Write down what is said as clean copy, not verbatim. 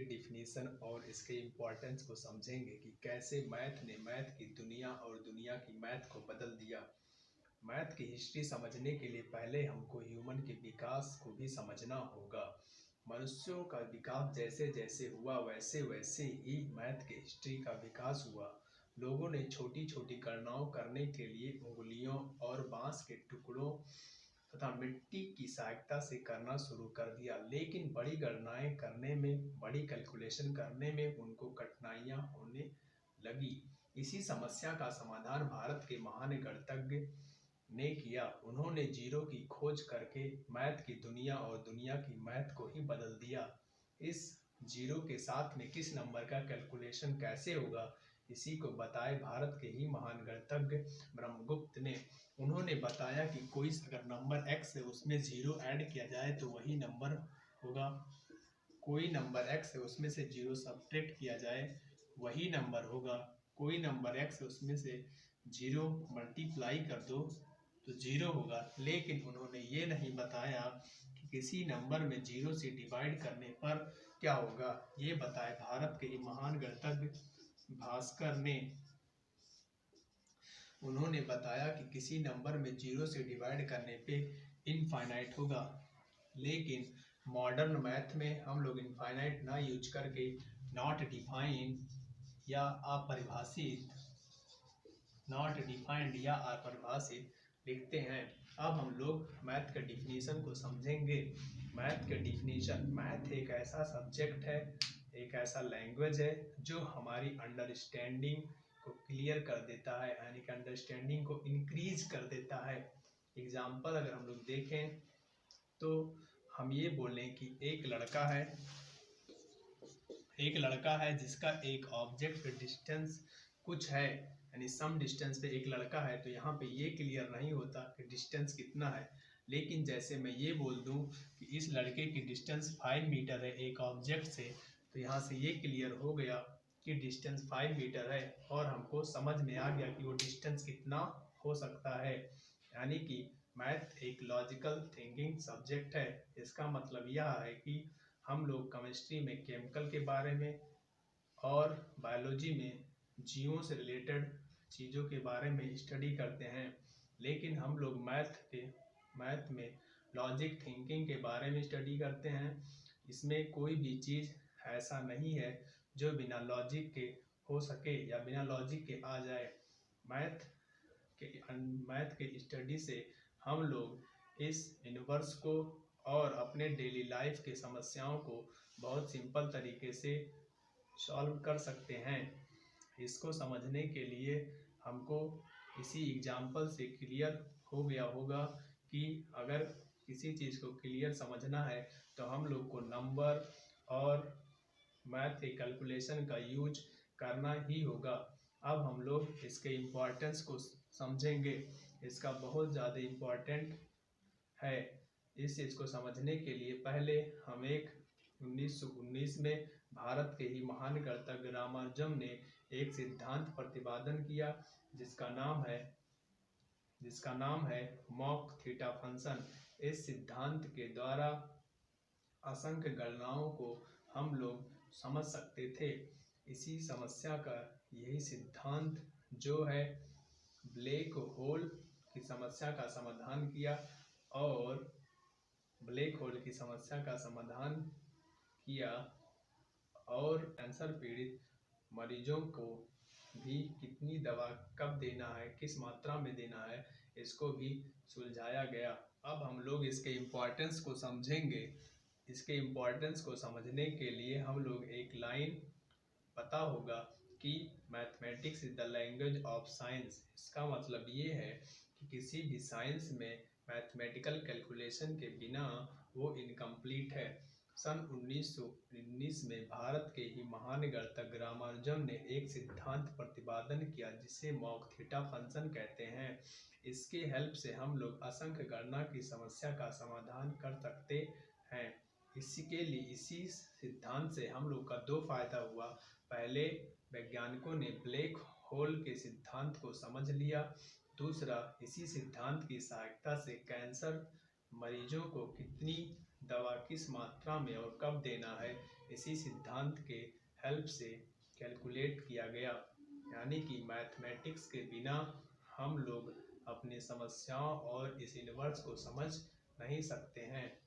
Definition और इसके importance को समझेंगे कि कैसे मैथ ने मैथ की दुनिया और दुनिया की मैथ को बदल दिया। मैथ की हिस्ट्री समझने के लिए पहले हमको ह्यूमन के विकास को भी समझना होगा। मनुष्यों का विकास जैसे जैसे हुआ वैसे वैसे ही मैथ की हिस्ट्री का विकास हुआ। लोगों ने छोटी छोटी गणनाओं करने के लिए उंगलियों और बांस के टुकड़ों तथा मिट्टी की सहायता से करना शुरू कर दिया, लेकिन बड़ी गणनाएं करने में, बड़ी कैलकुलेशन करने में उनको कठिनाइयां होने लगी। इसी समस्या का समाधान भारत के महान गणितज्ञ ने किया। उन्होंने जीरो की खोज करके मैथ की दुनिया और दुनिया की मैथ को ही बदल दिया। इस जीरो के साथ में किस नंबर का कैलकुलेशन कैसे होगा, इसी को बताए भारत के ही महान गणितज्ञ ब्रह्मगुप्त ने। उन्होंने बताया कि कोई अगर नंबर x है उसमें जीरो ऐड किया जाए तो वही नंबर होगा, कोई नंबर x है उसमें से जीरो सब्ट्रैक्ट किया जाए वही नंबर होगा, कोई नंबर x है उसमें से जीरो मल्टीप्लाई कर दो तो जीरो होगा। लेकिन उन्होंने ये नहीं बताया कि किसी नंबर में जीरो से डिवाइड करने पर क्या होगा। ये बताए भारत के ही महान गणितज्ञ भास्कर ने। उन्होंने बताया कि किसी नंबर में जीरो से डिवाइड करने पे इनफाइनाइट होगा, लेकिन मॉडर्न मैथ में हम लोग इनफाइनाइट ना यूज करके नॉट डिफाइंड या अपरिभाषित, नॉट डिफाइंड या अपरिभाषित लिखते हैं। अब हम लोग मैथ के डिफिनीशन को समझेंगे। मैथ के डिफिनीशन, मैथ एक ऐसा सब्जेक्ट है, एक ऐसा लैंग्वेज है जो हमारी अंडरस्टैंडिंग को क्लियर कर देता है, यानी कि अंडरस्टैंडिंग को इंक्रीज कर देता है। एग्जाम्पल अगर हम लोग देखें तो हम ये बोलें कि एक लड़का है जिसका एक ऑब्जेक्ट पे डिस्टेंस कुछ है, यानी सम डिस्टेंस पे एक लड़का है, तो यहाँ पे ये क्लियर नहीं होता कि डिस्टेंस कितना है। लेकिन जैसे मैं ये बोल दूँ कि इस लड़के की डिस्टेंस 5 मीटर है एक ऑब्जेक्ट से, तो यहाँ से ये क्लियर हो गया कि डिस्टेंस 5 मीटर है और हमको समझ में आ गया कि वो डिस्टेंस कितना हो सकता है। यानी कि मैथ एक लॉजिकल थिंकिंग सब्जेक्ट है। इसका मतलब यह है कि हम लोग केमिस्ट्री में केमिकल के बारे में और बायोलॉजी में जीवों से रिलेटेड चीज़ों के बारे में स्टडी करते हैं, लेकिन हम लोग मैथ में लॉजिक थिंकिंग के बारे में स्टडी करते हैं। इसमें कोई भी चीज़ ऐसा नहीं है जो बिना लॉजिक के हो सके या बिना लॉजिक के आ जाए। मैथ के स्टडी से हम लोग इस यूनिवर्स को और अपने डेली लाइफ के समस्याओं को बहुत सिंपल तरीके से सॉल्व कर सकते हैं। इसको समझने के लिए हमको इसी एग्जाम्पल से क्लियर हो गया होगा कि अगर किसी चीज़ को क्लियर समझना है तो हम लोग को नंबर और मैथ के कैलकुलेशन का यूज करना ही होगा। अब हम लोग इसके इम्पोर्टेंस को समझेंगे। इसका बहुत ज़्यादा इम्पोर्टेंट है। इस चीज़ को समझने के लिए पहले हम एक 1919 में भारत के ही महान गणितज्ञ रामानुजम ने एक सिद्धांत प्रतिपादन किया जिसका नाम है मॉक थीटा फंक्शन। इस सिद्धांत के द्वारा असंख्य गणनाओं को हम लोग समझ सकते थे। इसी समस्या का यही सिद्धांत जो है ब्लैक होल की समस्या का समाधान किया और ब्लैक होल की समस्या का समाधान किया और कैंसर पीड़ित मरीजों को भी कितनी दवा कब देना है, किस मात्रा में देना है, इसको भी सुलझाया गया। अब हम लोग इसके इम्पोर्टेंस को समझेंगे। इसके इम्पोर्टेंस को समझने के लिए हम लोग एक लाइन पता होगा कि mathematics is the language of science. इसका मतलब ये है कि किसी भी साइंस में मैथमेटिकल कैलकुलेशन के बिना वो इनकम्प्लीट है। सन 1919 में भारत के ही महान गणितज्ञ रामानुजम ने एक सिद्धांत प्रतिपादन किया जिसे मॉक थीटा फंक्शन कहते हैं। इसके हेल्प से हम लोग असंख्य गणना की समस्या का समाधान कर सकते हैं। इसी सिद्धांत से हम लोग का दो फायदा हुआ। पहले वैज्ञानिकों ने ब्लैक होल के सिद्धांत को समझ लिया। दूसरा, इसी सिद्धांत की सहायता से कैंसर मरीजों को कितनी दवा किस मात्रा में और कब देना है, इसी सिद्धांत के हेल्प से कैलकुलेट किया गया। यानी कि मैथमेटिक्स के बिना हम लोग अपनी समस्याओं और इस यूनिवर्स को समझ नहीं सकते हैं।